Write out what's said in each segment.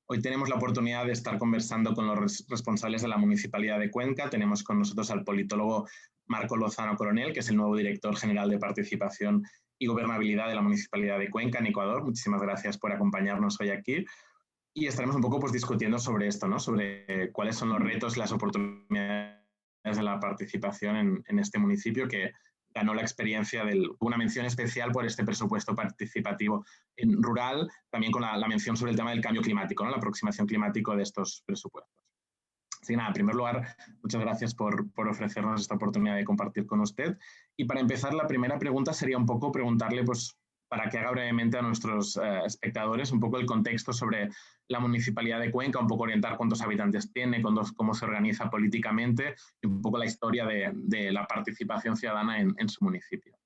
Hoy tenemos la oportunidad de estar conversando con los responsables de la Municipalidad de Cuenca. Tenemos con nosotros al politólogo Marco Lozano Coronel, que es el nuevo director general de Participación y Gobernabilidad de la Municipalidad de Cuenca, en Ecuador. Muchísimas gracias por acompañarnos hoy aquí. Y estaremos un poco discutiendo sobre esto, ¿no? Sobre cuáles son los retos, las oportunidades de la participación en este municipio que ganó la experiencia de una mención especial por este presupuesto participativo en rural, también con la mención sobre el tema del cambio climático, ¿no? La aproximación climática de estos presupuestos. Así que nada, en primer lugar, muchas gracias por ofrecernos esta oportunidad de compartir con usted. Y para empezar, la primera pregunta sería un poco preguntarle, pues, para que haga brevemente a nuestros espectadores un poco el contexto sobre la Municipalidad de Cuenca, un poco orientar cuántos habitantes tiene, cómo se organiza políticamente y un poco la historia de la participación ciudadana en su municipio.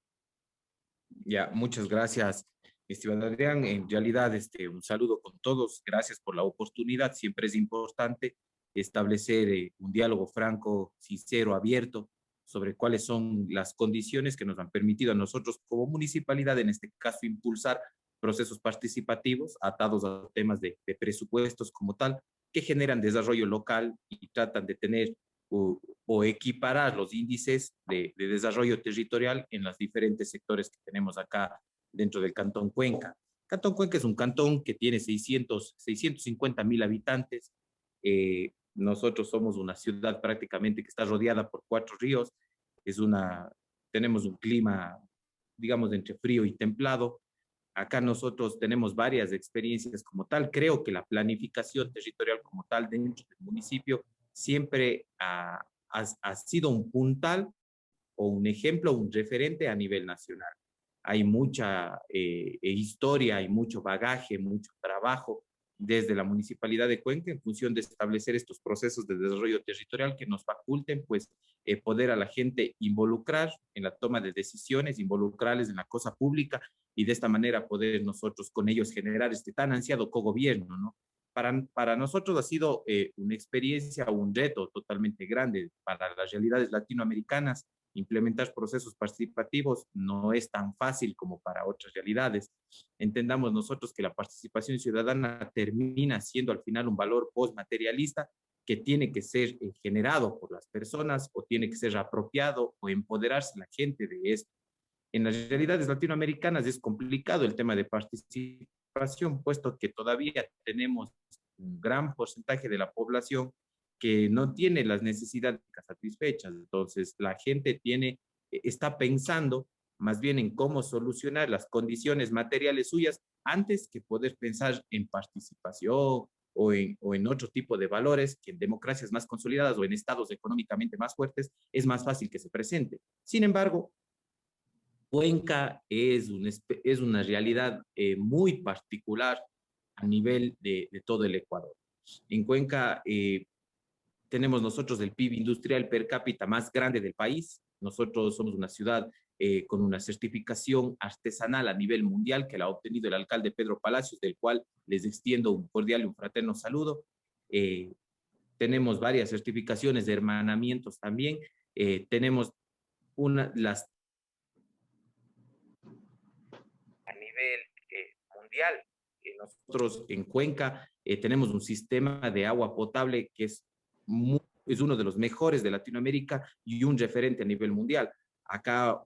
Ya, muchas gracias, estimado Adrián. En realidad, un saludo con todos. Gracias por la oportunidad. Siempre es importante establecer un diálogo franco, sincero, abierto sobre cuáles son las condiciones que nos han permitido a nosotros como municipalidad, en este caso, impulsar procesos participativos atados a temas de presupuestos como tal, que generan desarrollo local y tratan de tener o equiparar los índices de desarrollo territorial en los diferentes sectores que tenemos acá dentro del Cantón Cuenca. Cantón Cuenca es un cantón que tiene 650,000 habitantes. Nosotros somos una ciudad prácticamente que está rodeada por 4 ríos. Tenemos un clima, digamos, entre frío y templado. Acá nosotros tenemos varias experiencias como tal. Creo que la planificación territorial como tal dentro del municipio siempre ha sido un puntal o un ejemplo, un referente a nivel nacional. Hay mucha historia, hay mucho bagaje, mucho trabajo desde la Municipalidad de Cuenca en función de establecer estos procesos de desarrollo territorial que nos faculten, pues, poder a la gente involucrar en la toma de decisiones, involucrarles en la cosa pública y de esta manera poder nosotros con ellos generar este tan ansiado cogobierno, ¿no? Para nosotros ha sido una experiencia, un reto totalmente grande para las realidades latinoamericanas. Implementar procesos participativos no es tan fácil como para otras realidades. Entendamos nosotros que la participación ciudadana termina siendo al final un valor postmaterialista que tiene que ser generado por las personas o tiene que ser apropiado o empoderarse la gente de esto. En las realidades latinoamericanas es complicado el tema de participación, puesto que todavía tenemos un gran porcentaje de la población que no tiene las necesidades satisfechas. Entonces, la gente está pensando más bien en cómo solucionar las condiciones materiales suyas antes que poder pensar en participación o en otro tipo de valores que en democracias más consolidadas o en estados económicamente más fuertes es más fácil que se presente. Sin embargo, Cuenca es una realidad muy particular a nivel de todo el Ecuador. En Cuenca tenemos nosotros el PIB industrial per cápita más grande del país. Nosotros somos una ciudad con una certificación artesanal a nivel mundial que la ha obtenido el alcalde Pedro Palacios, del cual les extiendo un cordial y un fraterno saludo. Tenemos varias certificaciones de hermanamientos también. Tenemos las a nivel mundial. Nosotros en Cuenca tenemos un sistema de agua potable que es uno de los mejores de Latinoamérica y un referente a nivel mundial. Acá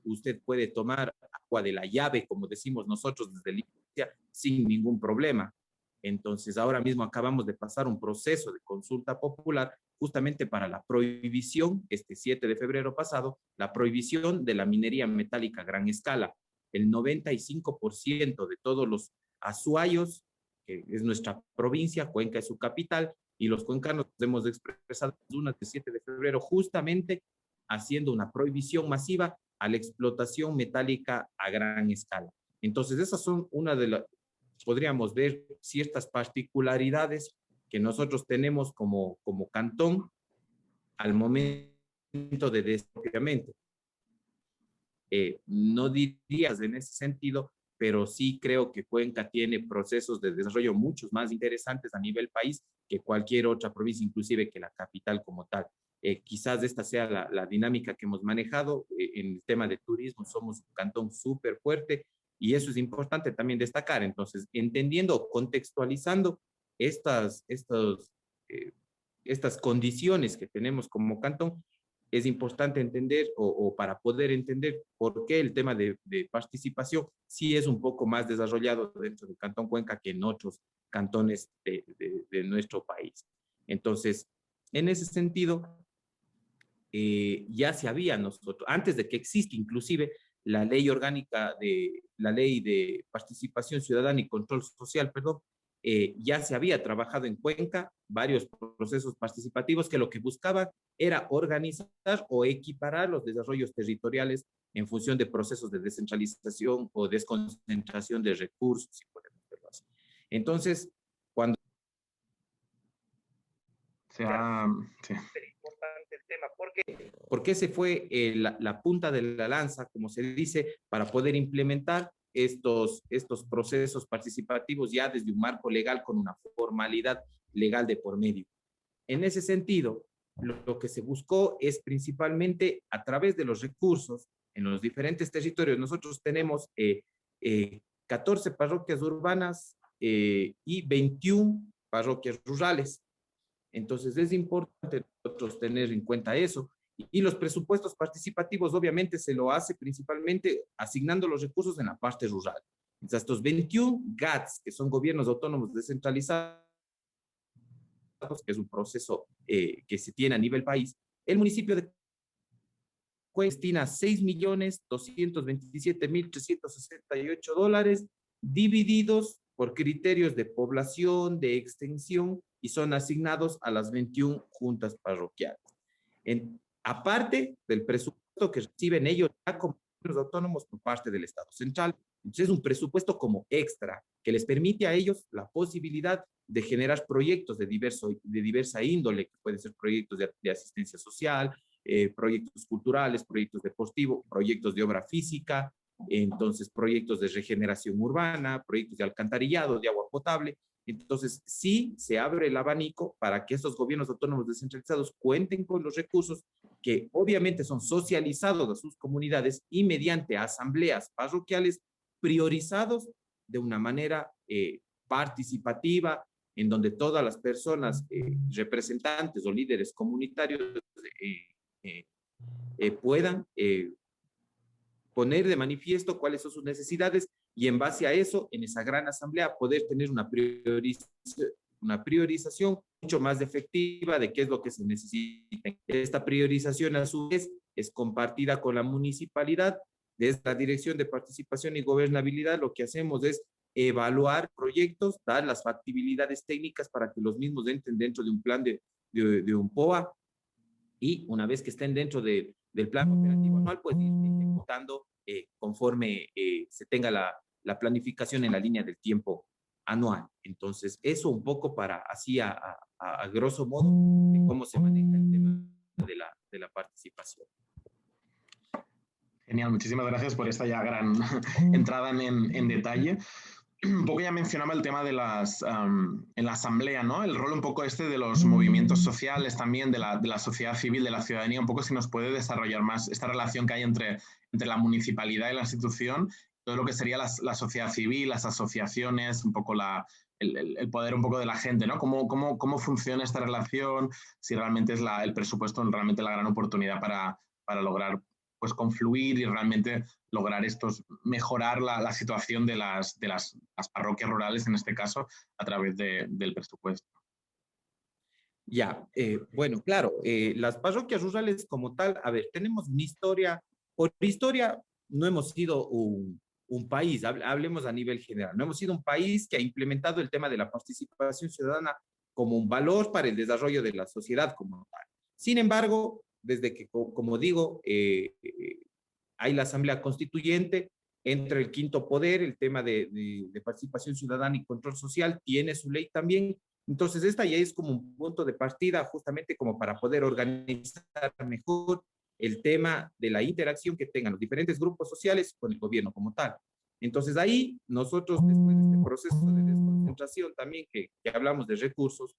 usted puede tomar agua de la llave, como decimos nosotros desde Leticia, sin ningún problema. Entonces, ahora mismo acabamos de pasar un proceso de consulta popular justamente para la prohibición, este 7 de febrero pasado, la prohibición de la minería metálica a gran escala. El 95% de todos los azuayos, que es nuestra provincia, Cuenca es su capital, y los cuencanos hemos expresado unas de 7 de febrero justamente haciendo una prohibición masiva a la explotación metálica a gran escala. Entonces, esas son una de las, podríamos ver ciertas particularidades que nosotros tenemos como cantón al momento de desarrollo. No dirías en ese sentido, pero sí creo que Cuenca tiene procesos de desarrollo muchos más interesantes a nivel país que cualquier otra provincia, inclusive que la capital como tal. Quizás esta sea la dinámica que hemos manejado. En el tema de turismo somos un cantón súper fuerte y eso es importante también destacar. Entonces, entendiendo, contextualizando eh, estas condiciones que tenemos como cantón, es importante entender o para poder entender por qué el tema de participación sí es un poco más desarrollado dentro del Cantón Cuenca que en otros cantones de nuestro país. Entonces, en ese sentido, ya se había nosotros, antes de que existe inclusive la ley orgánica la ley de participación ciudadana y control social, perdón, ya se había trabajado en Cuenca varios procesos participativos que lo que buscaban era organizar o equiparar los desarrollos territoriales en función de procesos de descentralización o desconcentración de recursos, si podemos verlo así. Entonces, cuando Sí. Importante el tema, porque se fue la punta de la lanza, como se dice, para poder implementar estos procesos participativos ya desde un marco legal con una formalidad legal de por medio. En ese sentido, lo que se buscó es principalmente a través de los recursos en los diferentes territorios. Nosotros tenemos 14 parroquias urbanas y 21 parroquias rurales. Entonces es importante nosotros tener en cuenta eso. Y los presupuestos participativos obviamente se lo hace principalmente asignando los recursos en la parte rural. Entonces, estos 21 GATS, que son gobiernos autónomos descentralizados, que es un proceso que se tiene a nivel país, el municipio de destina $6.227.368 divididos por criterios de población, de extensión, y son asignados a las 21 juntas parroquiales. Aparte del presupuesto que reciben ellos ya como autónomos por parte del Estado central. Entonces es un presupuesto como extra que les permite a ellos la posibilidad de generar proyectos de diversa índole, que pueden ser proyectos de asistencia social, proyectos culturales, proyectos deportivos, proyectos de obra física, entonces proyectos de regeneración urbana, proyectos de alcantarillado, de agua potable. Entonces, sí se abre el abanico para que estos gobiernos autónomos descentralizados cuenten con los recursos que obviamente son socializados a sus comunidades y mediante asambleas parroquiales priorizados de una manera participativa, en donde todas las personas representantes o líderes comunitarios puedan poner de manifiesto cuáles son sus necesidades y en base a eso, en esa gran asamblea, poder tener una priorización mucho más efectiva de qué es lo que se necesita. Esta priorización, a su vez, es compartida con la municipalidad. Desde la Dirección de Participación y Gobernabilidad, lo que hacemos es evaluar proyectos, dar las factibilidades técnicas para que los mismos entren dentro de un plan de un POA, y una vez que estén dentro del plan operativo anual, pues ir ejecutando conforme se tenga la planificación en la línea del tiempo anual. Entonces, eso un poco para así a grosso modo de cómo se maneja el tema de la participación. Genial, muchísimas gracias por esta ya gran entrada en detalle. Un poco ya mencionaba el tema de en la asamblea, ¿no? El rol un poco de los movimientos sociales también, de la sociedad civil, de la ciudadanía, un poco si nos puede desarrollar más esta relación que hay entre la municipalidad y la institución, todo lo que sería la sociedad civil, las asociaciones, un poco el poder un poco de la gente, ¿no? ¿Cómo funciona esta relación? Si realmente es el presupuesto realmente la gran oportunidad para lograr pues confluir y realmente lograr mejorar la situación de las parroquias rurales, en este caso, a través del presupuesto. Ya, bueno, claro, las parroquias rurales como tal, a ver, tenemos una historia, por historia no hemos sido un país, hablemos a nivel general, no hemos sido un país que ha implementado el tema de la participación ciudadana como un valor para el desarrollo de la sociedad como tal. Sin embargo, desde que, como digo, hay la Asamblea Constituyente, entra el quinto poder, el tema de participación ciudadana y control social, tiene su ley también. Entonces, esta ya es como un punto de partida justamente como para poder organizar mejor el tema de la interacción que tengan los diferentes grupos sociales con el gobierno como tal. Entonces, ahí nosotros, después de este proceso de desconcentración también, que hablamos de recursos,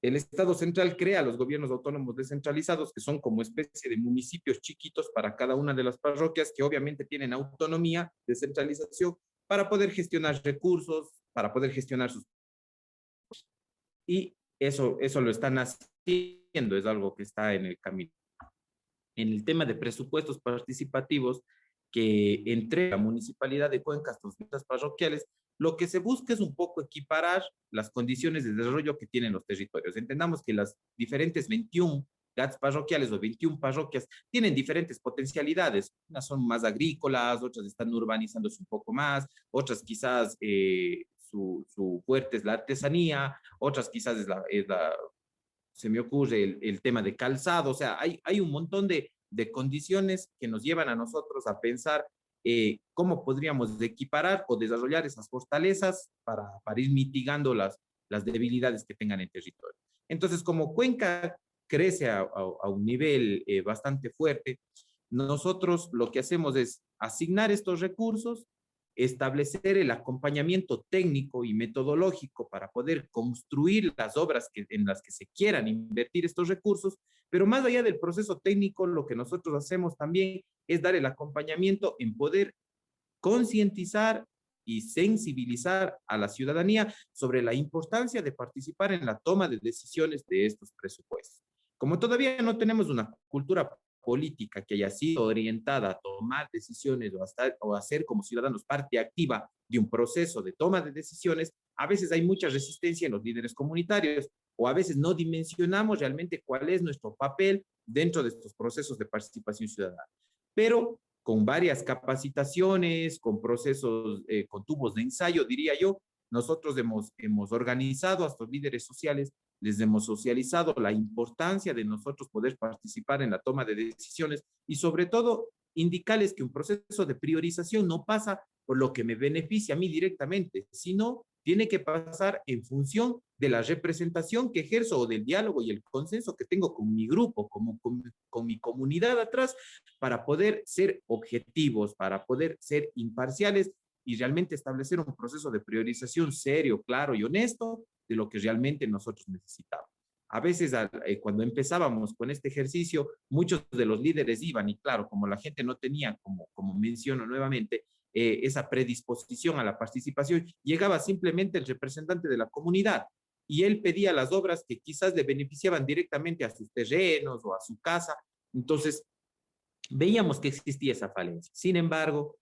el Estado central crea los gobiernos autónomos descentralizados, que son como especie de municipios chiquitos para cada una de las parroquias, que obviamente tienen autonomía, descentralización, para poder gestionar recursos, para poder gestionar sus y eso lo están haciendo, es algo que está en el camino. En el tema de presupuestos participativos que entrega la Municipalidad de Cuenca a estos juntas parroquiales, lo que se busca es un poco equiparar las condiciones de desarrollo que tienen los territorios. Entendamos que las diferentes 21 GATS parroquiales o 21 parroquias tienen diferentes potencialidades. Unas son más agrícolas, otras están urbanizándose un poco más, otras quizás su fuerte es la artesanía, otras quizás se me ocurre el tema de calzado, o sea, hay un montón de condiciones que nos llevan a nosotros a pensar cómo podríamos equiparar o desarrollar esas fortalezas para ir mitigando las debilidades que tengan el territorio. Entonces, como Cuenca crece a un nivel bastante fuerte, nosotros lo que hacemos es asignar estos recursos, establecer el acompañamiento técnico y metodológico para poder construir las obras en las que se quieran invertir estos recursos, pero más allá del proceso técnico, lo que nosotros hacemos también es dar el acompañamiento en poder concientizar y sensibilizar a la ciudadanía sobre la importancia de participar en la toma de decisiones de estos presupuestos. Como todavía no tenemos una cultura política que haya sido orientada a tomar decisiones o a ser como ciudadanos parte activa de un proceso de toma de decisiones, a veces hay mucha resistencia en los líderes comunitarios o a veces no dimensionamos realmente cuál es nuestro papel dentro de estos procesos de participación ciudadana. Pero con varias capacitaciones, con procesos, con tubos de ensayo, diría yo, nosotros hemos organizado a estos líderes sociales, les hemos socializado la importancia de nosotros poder participar en la toma de decisiones y sobre todo indicarles que un proceso de priorización no pasa por lo que me beneficia a mí directamente, sino tiene que pasar en función de la representación que ejerzo o del diálogo y el consenso que tengo con mi grupo, con mi comunidad atrás, para poder ser objetivos, para poder ser imparciales y realmente establecer un proceso de priorización serio, claro y honesto de lo que realmente nosotros necesitamos. A veces, cuando empezábamos con este ejercicio, muchos de los líderes iban y claro, como la gente no tenía, como menciono nuevamente, esa predisposición a la participación, llegaba simplemente el representante de la comunidad y él pedía las obras que quizás le beneficiaban directamente a sus terrenos o a su casa. Entonces, veíamos que existía esa falencia. Sin embargo,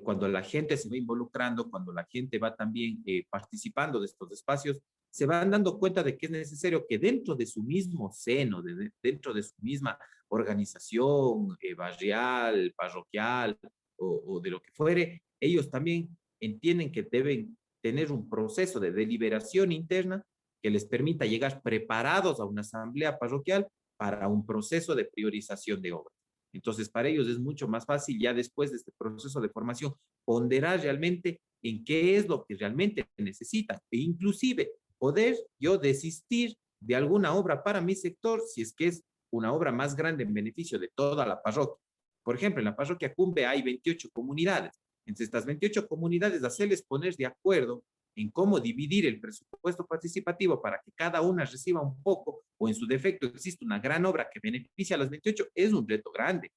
cuando la gente se va involucrando, cuando la gente va también participando de estos espacios, se van dando cuenta de que es necesario que dentro de su mismo seno, dentro de su misma organización barrial, parroquial o de lo que fuere, ellos también entienden que deben tener un proceso de deliberación interna que les permita llegar preparados a una asamblea parroquial para un proceso de priorización de obras. Entonces, para ellos es mucho más fácil ya después de este proceso de formación ponderar realmente en qué es lo que realmente necesitan e inclusive poder yo desistir de alguna obra para mi sector si es que es una obra más grande en beneficio de toda la parroquia. Por ejemplo, en la parroquia Cumbe hay 28 comunidades. Entre estas 28 comunidades, hacerles poner de acuerdo en cómo dividir el presupuesto participativo para que cada una reciba un poco o en su defecto existe una gran obra que beneficia a las 28, es un reto grande.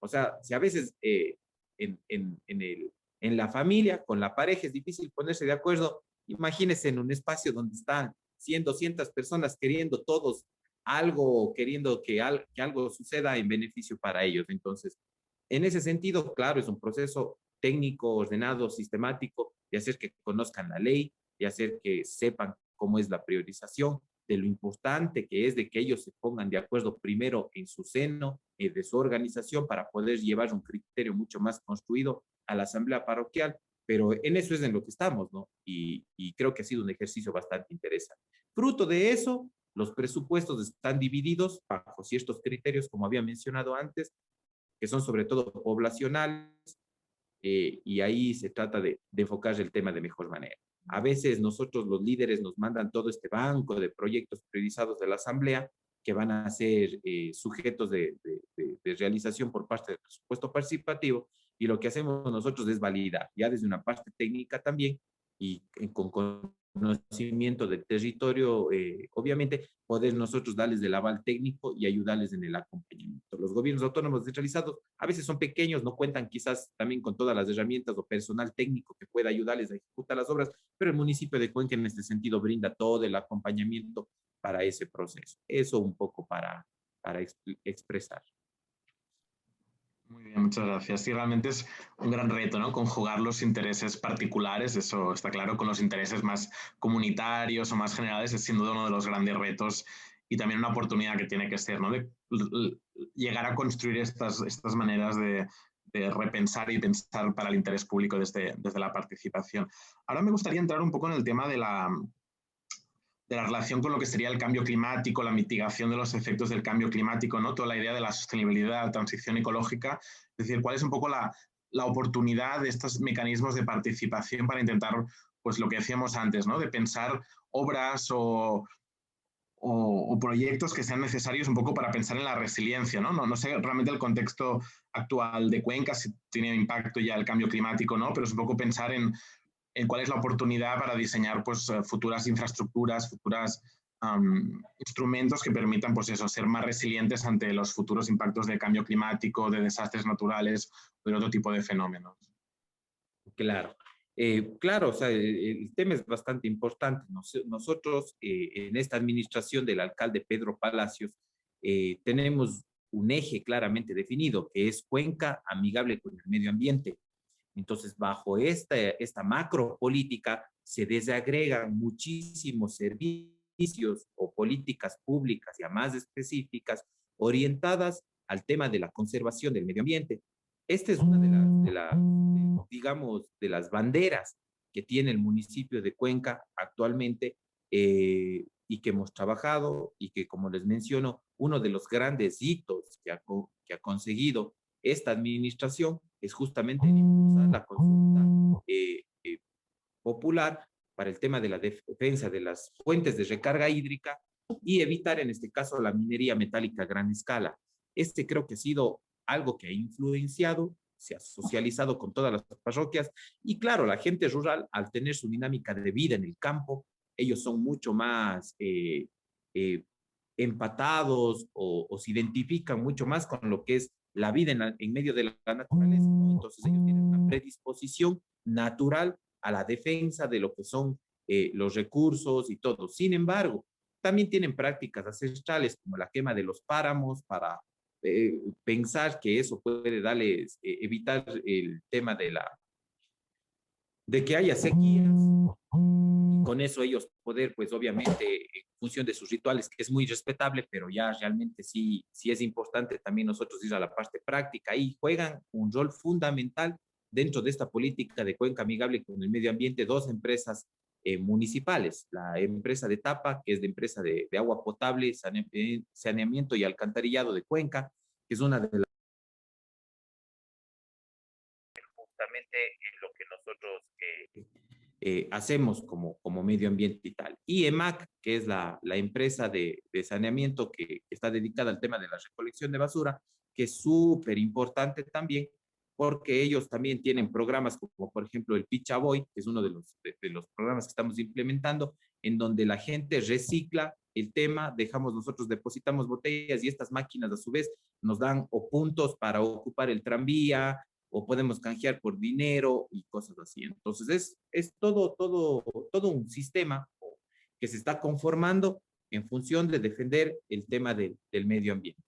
O sea, si a veces en la familia, con la pareja es difícil ponerse de acuerdo, imagínense en un espacio donde están 100, 200 personas queriendo todos algo, queriendo que algo suceda en beneficio para ellos. Entonces, en ese sentido, claro, es un proceso técnico, ordenado, sistemático, de hacer que conozcan la ley, de hacer que sepan cómo es la priorización, de lo importante que es de que ellos se pongan de acuerdo primero en su seno, de su organización, para poder llevar un criterio mucho más construido a la asamblea parroquial, pero en eso es en lo que estamos, ¿no? Y creo que ha sido un ejercicio bastante interesante. Fruto de eso, los presupuestos están divididos bajo ciertos criterios, como había mencionado antes, que son sobre todo poblacionales, y ahí se trata de enfocar el tema de mejor manera. A veces nosotros los líderes nos mandan todo este banco de proyectos priorizados de la Asamblea que van a ser sujetos de realización por parte del presupuesto participativo y lo que hacemos nosotros es validar, ya desde una parte técnica también y con conocimiento del territorio, obviamente poder nosotros darles el aval técnico y ayudarles en el acompañamiento. Los gobiernos autónomos descentralizados a veces son pequeños, no cuentan quizás también con todas las herramientas o personal técnico que pueda ayudarles a ejecutar las obras, pero el municipio de Cuenca en este sentido brinda todo el acompañamiento para ese proceso. Eso un poco para expresar. Muy bien, muchas gracias. Sí, realmente es un gran reto, ¿no? Conjugar los intereses particulares, eso está claro, con los intereses más comunitarios o más generales, es sin duda uno de los grandes retos y también una oportunidad que tiene que ser, ¿no? De llegar a construir estas maneras de repensar y pensar para el interés público desde la participación. Ahora me gustaría entrar un poco en el tema de la relación con lo que sería el cambio climático, la mitigación de los efectos del cambio climático, ¿no? Toda la idea de la sostenibilidad, la transición ecológica, es decir, cuál es un poco la oportunidad de estos mecanismos de participación para intentar, pues lo que decíamos antes, ¿no? De pensar obras o proyectos que sean necesarios un poco para pensar en la resiliencia, ¿no? No sé realmente el contexto actual de Cuenca, si tiene impacto ya el cambio climático, ¿no? Pero es un poco pensar en cuál es la oportunidad para diseñar pues, futuras infraestructuras, futuras instrumentos que permitan pues eso, ser más resilientes ante los futuros impactos de cambio climático, de desastres naturales o de otro tipo de fenómenos. Claro. Claro, o sea, el tema es bastante importante. Nosotros, en esta administración del alcalde Pedro Palacios, tenemos un eje claramente definido, que es Cuenca amigable con el medio ambiente. Entonces, bajo esta macro política se desagregan muchísimos servicios o políticas públicas ya más específicas orientadas al tema de la conservación del medio ambiente. Esta es una digamos, de las banderas que tiene el municipio de Cuenca actualmente, y que hemos trabajado y que, como les menciono, uno de los grandes hitos que ha conseguido esta administración es justamente impulsar la consulta popular para el tema de la defensa de las fuentes de recarga hídrica y evitar, en este caso, la minería metálica a gran escala. Este creo que ha sido algo que ha influenciado, se ha socializado con todas las parroquias y claro, la gente rural, al tener su dinámica de vida en el campo, ellos son mucho más eh, empatados o se identifican mucho más con lo que es la vida en medio de la naturaleza, ¿no? Entonces ellos tienen una predisposición natural a la defensa de lo que son los recursos y todo. Sin embargo, también tienen prácticas ancestrales como la quema de los páramos para pensar que eso puede darles, evitar el tema de que haya sequías. Con eso ellos poder, pues obviamente, en función de sus rituales, que es muy respetable, pero ya realmente sí es importante también nosotros ir a la parte práctica y juegan un rol fundamental dentro de esta política de Cuenca amigable con el medio ambiente, dos empresas municipales, la empresa de Tapa, que es de empresa de agua potable, saneamiento y alcantarillado de Cuenca, que es una de las justamente lo que nosotros hacemos como medio ambiente y tal. Y EMAC, que es la empresa de saneamiento que está dedicada al tema de la recolección de basura, que es súper importante también, porque ellos también tienen programas como por ejemplo el Pichaboy, que es uno de los programas que estamos implementando, en donde la gente recicla el tema, nosotros depositamos botellas y estas máquinas a su vez nos dan o puntos para ocupar el tranvía, o podemos canjear por dinero y cosas así. Entonces es todo un sistema que se está conformando en función de defender el tema del medio ambiente.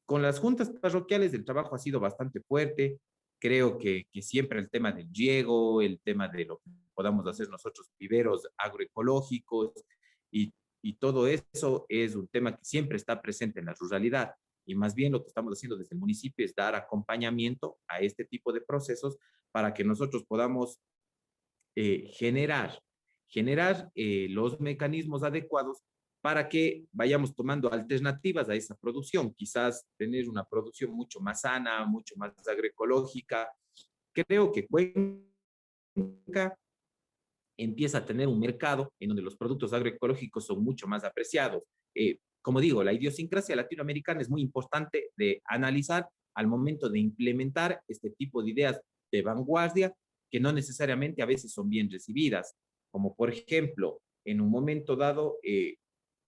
Con las juntas parroquiales el trabajo ha sido bastante fuerte. Creo que siempre el tema del riego, el tema de lo que podamos hacer nosotros, viveros agroecológicos y todo eso es un tema que siempre está presente en la ruralidad. Y más bien lo que estamos haciendo desde el municipio es dar acompañamiento a este tipo de procesos para que nosotros podamos generar los mecanismos adecuados para que vayamos tomando alternativas a esa producción, quizás tener una producción mucho más sana, mucho más agroecológica. Creo que Cuenca empieza a tener un mercado en donde los productos agroecológicos son mucho más apreciados. Como digo, la idiosincrasia latinoamericana es muy importante de analizar al momento de implementar este tipo de ideas de vanguardia que no necesariamente a veces son bien recibidas. como por ejemplo, en un momento dado,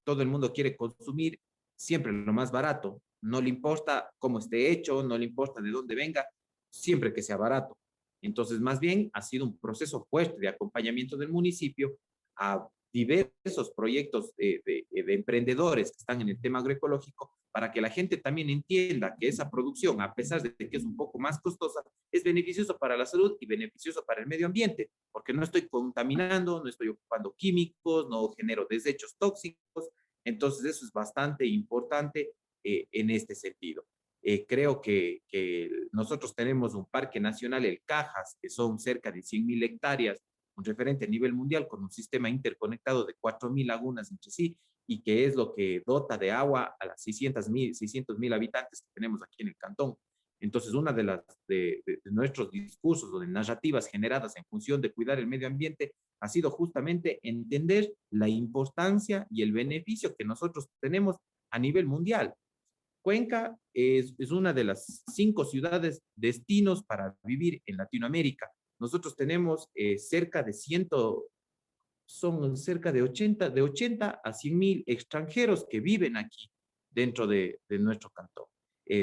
todo el mundo quiere consumir siempre lo más barato, no le importa cómo esté hecho, no le importa de dónde venga, siempre que sea barato. Entonces, más bien ha sido un proceso fuerte de acompañamiento del municipio a diversos proyectos de emprendedores que están en el tema agroecológico para que la gente también entienda que esa producción, a pesar de que es un poco más costosa, es beneficioso para la salud y beneficioso para el medio ambiente, porque no estoy contaminando, no estoy ocupando químicos, no genero desechos tóxicos. Entonces, eso es bastante importante en este sentido. Creo que nosotros tenemos un parque nacional, el Cajas, que son cerca de 100.000 hectáreas, un referente a nivel mundial con un sistema interconectado de 4.000 lagunas entre sí y que es lo que dota de agua a las 600.000 habitantes que tenemos aquí en el cantón. Entonces, una de nuestros discursos o de narrativas generadas en función de cuidar el medio ambiente ha sido justamente entender la importancia y el beneficio que nosotros tenemos a nivel mundial. Cuenca es una de las 5 ciudades destinos para vivir en Latinoamérica. Nosotros tenemos son cerca de 80 a 100.000 extranjeros que viven aquí dentro de nuestro cantón.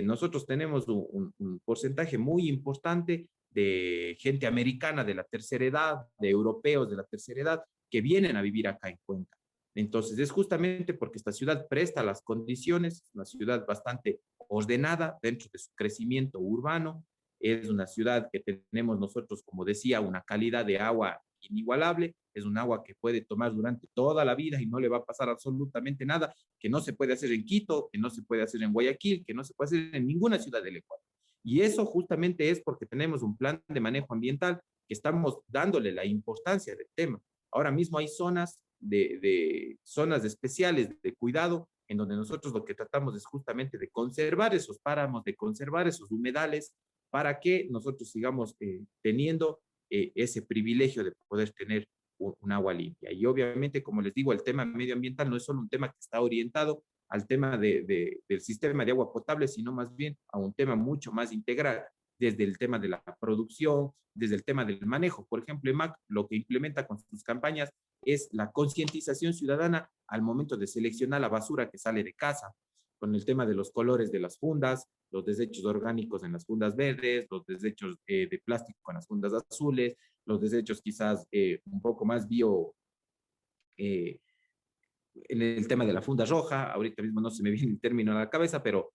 Nosotros tenemos un porcentaje muy importante de gente americana de la tercera edad, de europeos de la tercera edad, que vienen a vivir acá en Cuenca. Entonces, es justamente porque esta ciudad presta las condiciones, una ciudad bastante ordenada dentro de su crecimiento urbano, es una ciudad que tenemos nosotros, como decía, una calidad de agua inigualable, es un agua que puede tomar durante toda la vida y no le va a pasar absolutamente nada, que no se puede hacer en Quito, que no se puede hacer en Guayaquil, que no se puede hacer en ninguna ciudad del Ecuador. Y eso justamente es porque tenemos un plan de manejo ambiental que estamos dándole la importancia del tema. Ahora mismo hay zonas especiales de cuidado en donde nosotros lo que tratamos es justamente de conservar esos páramos, de conservar esos humedales, para que nosotros sigamos teniendo ese privilegio de poder tener un agua limpia. Y obviamente, como les digo, el tema medioambiental no es solo un tema que está orientado al tema del sistema de agua potable, sino más bien a un tema mucho más integral, desde el tema de la producción, desde el tema del manejo. Por ejemplo, EMAC lo que implementa con sus campañas es la concientización ciudadana al momento de seleccionar la basura que sale de casa, con el tema de los colores de las fundas, los desechos orgánicos en las fundas verdes, los desechos de plástico en las fundas azules, los desechos quizás un poco más eh, en el tema de la funda roja, ahorita mismo no se me viene el término a la cabeza, pero,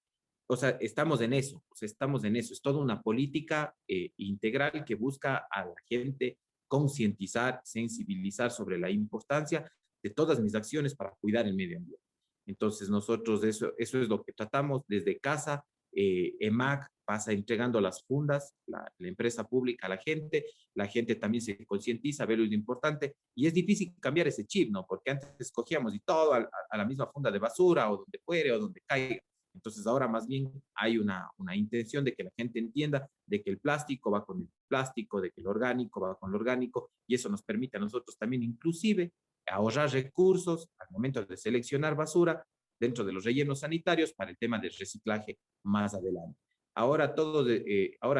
o sea, estamos en eso, o sea, estamos en eso, es toda una política integral que busca a la gente concientizar, sensibilizar sobre la importancia de todas mis acciones para cuidar el medio ambiente. Entonces, nosotros eso es lo que tratamos desde casa. EMAC pasa entregando las fundas, la empresa pública a la gente también se concientiza, ve lo importante, y es difícil cambiar ese chip, ¿no? Porque antes escogíamos y todo a la misma funda de basura, o donde fuere, o donde caiga. Entonces ahora más bien hay una intención de que la gente entienda de que el plástico va con el plástico, de que el orgánico va con lo orgánico, y eso nos permite a nosotros también inclusive ahorrar recursos al momento de seleccionar basura dentro de los rellenos sanitarios para el tema del reciclaje más adelante. Ahora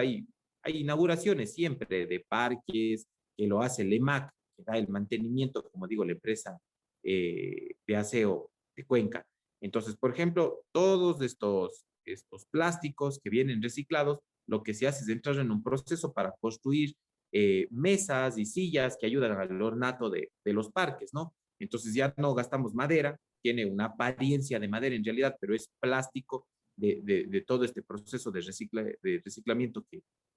hay inauguraciones siempre de parques, que lo hace el EMAC, que da el mantenimiento, como digo, la empresa de aseo de Cuenca. Entonces, por ejemplo, todos estos plásticos que vienen reciclados, lo que se hace es entrar en un proceso para construir mesas y sillas que ayudan al ornato de los parques, ¿no? Entonces ya no gastamos madera, tiene una apariencia de madera en realidad, pero es plástico de todo este proceso de reciclamiento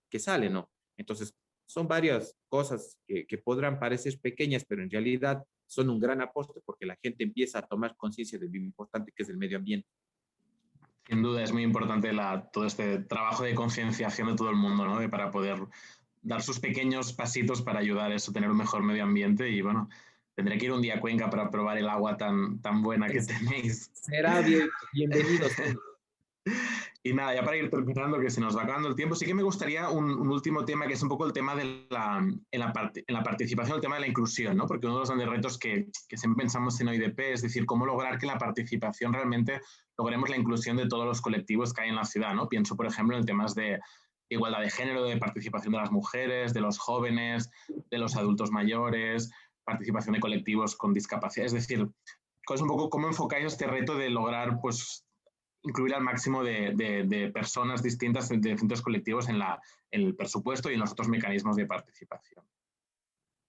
que sale, ¿no? Entonces, son varias cosas que podrán parecer pequeñas, pero en realidad son un gran aporte porque la gente empieza a tomar conciencia de lo importante que es el medio ambiente. Sin duda es muy importante todo este trabajo de concienciación de todo el mundo, ¿no? Para poder dar sus pequeños pasitos para ayudar a eso, tener un mejor medio ambiente y bueno, tendré que ir un día a Cuenca para probar el agua tan buena que tenéis. Será bienvenidos. Y nada, ya para ir terminando, que se nos va acabando el tiempo, sí que me gustaría un último tema, que es un poco el tema de en la participación, el tema de la inclusión, ¿no? Porque uno de los grandes retos que siempre pensamos en OIDP es decir, cómo lograr que la participación realmente logremos la inclusión de todos los colectivos que hay en la ciudad, ¿no? Pienso, por ejemplo, en temas de igualdad de género, de participación de las mujeres, de los jóvenes, de los adultos mayores, participación de colectivos con discapacidad. Es decir, es un poco cómo enfocáis este reto de lograr pues, incluir al máximo de personas distintas de distintos colectivos en el presupuesto y en los otros mecanismos de participación.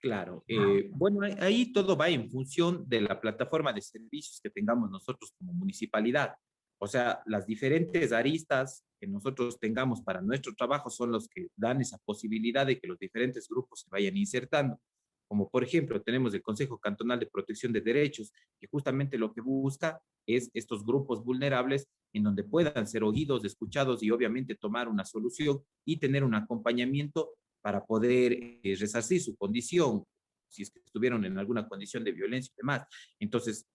Claro, bueno, ahí todo va en función de la plataforma de servicios que tengamos nosotros como municipalidad. O sea, las diferentes aristas que nosotros tengamos para nuestro trabajo son los que dan esa posibilidad de que los diferentes grupos se vayan insertando. Como por ejemplo, tenemos el Consejo Cantonal de Protección de Derechos, que justamente lo que busca es estos grupos vulnerables en donde puedan ser oídos, escuchados y obviamente tomar una solución y tener un acompañamiento para poder resarcir su condición, si es que estuvieron en alguna condición de violencia y demás. Entonces,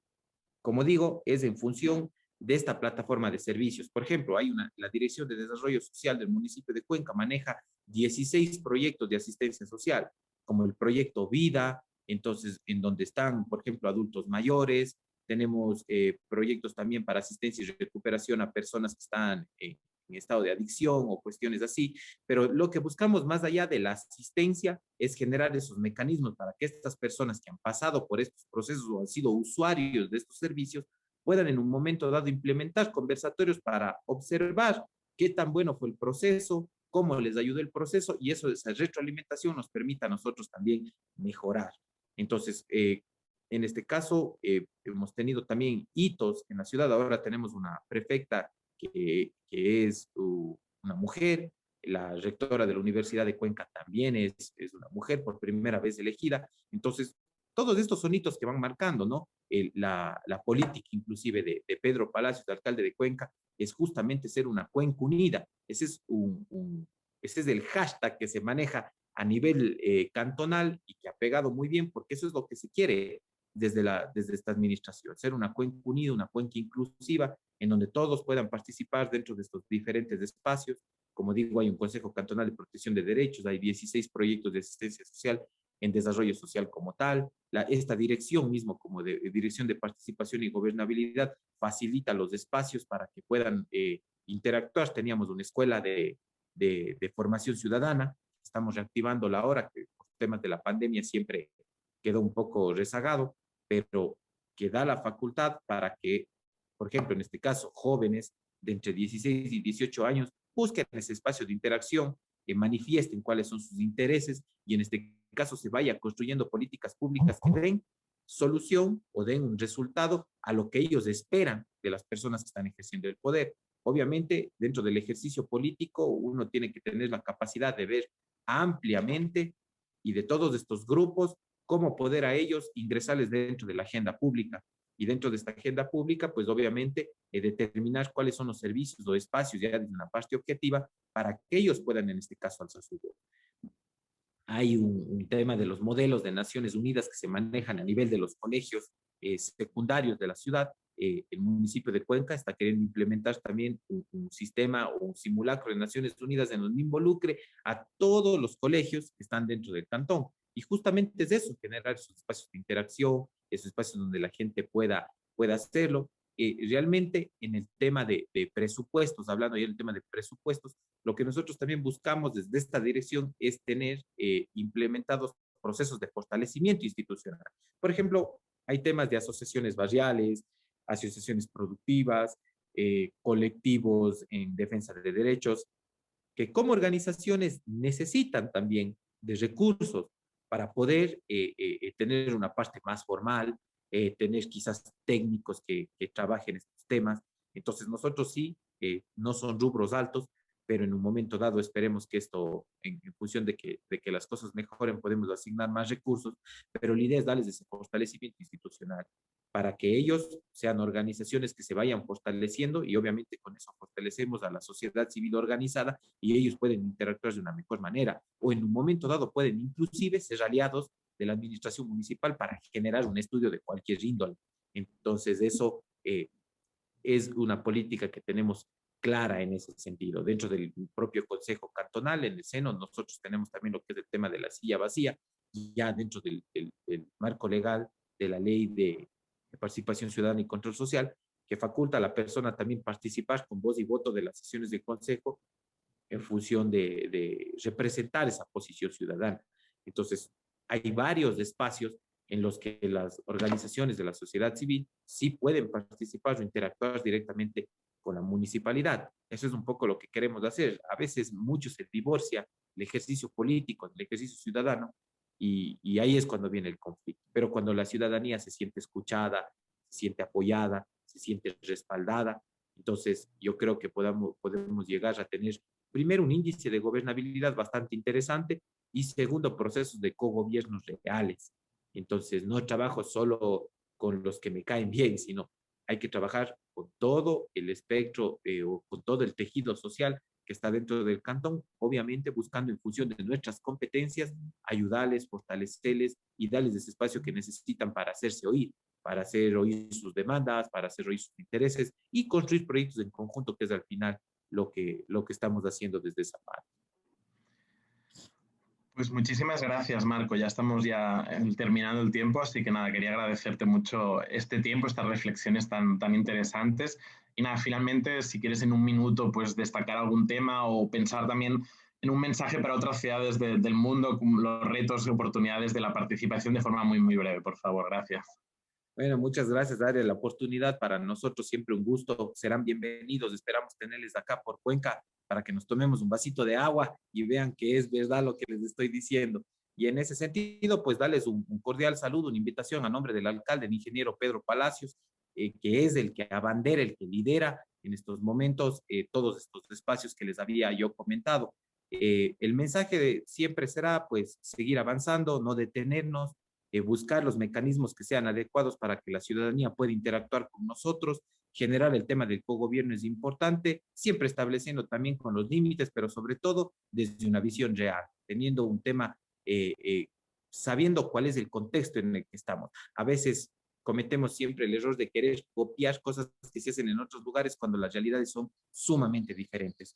como digo, es en función de esta plataforma de servicios. Por ejemplo, la Dirección de Desarrollo Social del municipio de Cuenca maneja 16 proyectos de asistencia social, como el proyecto Vida, entonces, en donde están, por ejemplo, adultos mayores. Tenemos proyectos también para asistencia y recuperación a personas que están en estado de adicción o cuestiones así, pero lo que buscamos más allá de la asistencia es generar esos mecanismos para que estas personas que han pasado por estos procesos o han sido usuarios de estos servicios puedan en un momento dado implementar conversatorios para observar qué tan bueno fue el proceso, cómo les ayudó el proceso, y eso, esa retroalimentación nos permite a nosotros también mejorar. Entonces, en este caso, hemos tenido también hitos en la ciudad. Ahora tenemos una prefecta que es una mujer. La rectora de la Universidad de Cuenca también es una mujer por primera vez elegida. Entonces, todos estos son hitos que van marcando, ¿no? La política inclusive de Pedro Palacios, el alcalde de Cuenca, es justamente ser una Cuenca unida. Ese es el hashtag que se maneja a nivel cantonal y que ha pegado muy bien, porque eso es lo que se quiere desde esta administración, ser una Cuenca unida, una Cuenca inclusiva, en donde todos puedan participar dentro de estos diferentes espacios. Como digo, hay un Consejo Cantonal de Protección de Derechos, hay 16 proyectos de asistencia social en desarrollo social como tal. Esta dirección mismo, como de Dirección de Participación y Gobernabilidad, facilita los espacios para que puedan interactuar. Teníamos una escuela de formación ciudadana, estamos reactivándola ahora, que por temas de la pandemia siempre quedó un poco rezagado, pero que da la facultad para que, por ejemplo, en este caso, jóvenes de entre 16 y 18 años busquen ese espacio de interacción, que manifiesten cuáles son sus intereses y en este caso se vaya construyendo políticas públicas que den solución o den un resultado a lo que ellos esperan de las personas que están ejerciendo el poder. Obviamente, dentro del ejercicio político, uno tiene que tener la capacidad de ver ampliamente y de todos estos grupos cómo poder a ellos ingresarles dentro de la agenda pública. Y dentro de esta agenda pública, pues obviamente determinar cuáles son los servicios o espacios ya desde una parte objetiva para que ellos puedan en este caso alzar su voz. Hay un tema de los modelos de Naciones Unidas que se manejan a nivel de los colegios secundarios de la ciudad. El municipio de Cuenca está queriendo implementar también un sistema o un simulacro de Naciones Unidas en donde involucre a todos los colegios que están dentro del cantón. Y justamente es eso, generar esos espacios de interacción, esos espacios donde la gente pueda hacerlo. Realmente en el tema de presupuestos, hablando ya del tema de presupuestos, lo que nosotros también buscamos desde esta dirección es tener implementados procesos de fortalecimiento institucional. Por ejemplo, hay temas de asociaciones barriales, asociaciones productivas, colectivos en defensa de derechos, que como organizaciones necesitan también de recursos para poder tener una parte más formal, tener quizás técnicos que trabajen estos temas. Entonces nosotros sí, no son rubros altos, pero en un momento dado esperemos que esto, en función de que las cosas mejoren, podemos asignar más recursos, pero la idea es darles ese fortalecimiento institucional para que ellos sean organizaciones que se vayan fortaleciendo y obviamente con eso fortalecemos a la sociedad civil organizada y ellos pueden interactuar de una mejor manera o en un momento dado pueden inclusive ser aliados de la administración municipal para generar un estudio de cualquier índole. Entonces eso es una política que tenemos clara en ese sentido. Dentro del propio Consejo Cantonal, en el seno, nosotros tenemos también lo que es el tema de la silla vacía, y ya dentro del marco legal de la ley de participación ciudadana y control social, que faculta a la persona también participar con voz y voto de las sesiones del Consejo en función de representar esa posición ciudadana. Entonces, hay varios espacios en los que las organizaciones de la sociedad civil sí pueden participar o interactuar directamente con la municipalidad. Eso es un poco lo que queremos hacer. A veces mucho se divorcia el ejercicio político del ejercicio ciudadano y ahí es cuando viene el conflicto. Pero cuando la ciudadanía se siente escuchada, se siente apoyada, se siente respaldada, entonces yo creo que podemos llegar a tener primero un índice de gobernabilidad bastante interesante y segundo procesos de cogobiernos reales. Entonces no trabajo solo con los que me caen bien, sino hay que trabajar con todo el espectro o con todo el tejido social que está dentro del cantón, obviamente buscando en función de nuestras competencias, ayudarles, fortalecerles y darles ese espacio que necesitan para hacerse oír, para hacer oír sus demandas, para hacer oír sus intereses y construir proyectos en conjunto, que es al final lo que estamos haciendo desde esa parte. Pues muchísimas gracias, Marco. Ya estamos terminando el tiempo, así que nada, quería agradecerte mucho este tiempo, estas reflexiones tan interesantes. Y nada, finalmente, si quieres en un minuto, pues destacar algún tema o pensar también en un mensaje para otras ciudades del mundo, los retos y oportunidades de la participación de forma muy breve, por favor. Gracias. Bueno, muchas gracias, Daria. La oportunidad para nosotros siempre un gusto. Serán bienvenidos. Esperamos tenerles acá por Cuenca para que nos tomemos un vasito de agua y vean que es verdad lo que les estoy diciendo. Y en ese sentido, pues darles un cordial saludo, una invitación a nombre del alcalde, el ingeniero Pedro Palacios, que es el que abandera, el que lidera en estos momentos todos estos espacios que les había yo comentado. El mensaje siempre será, pues, seguir avanzando, no detenernos, buscar los mecanismos que sean adecuados para que la ciudadanía pueda interactuar con nosotros, generar el tema del cogobierno es importante, siempre estableciendo también con los límites, pero sobre todo desde una visión real, teniendo un tema, sabiendo cuál es el contexto en el que estamos. A veces cometemos siempre el error de querer copiar cosas que se hacen en otros lugares cuando las realidades son sumamente diferentes.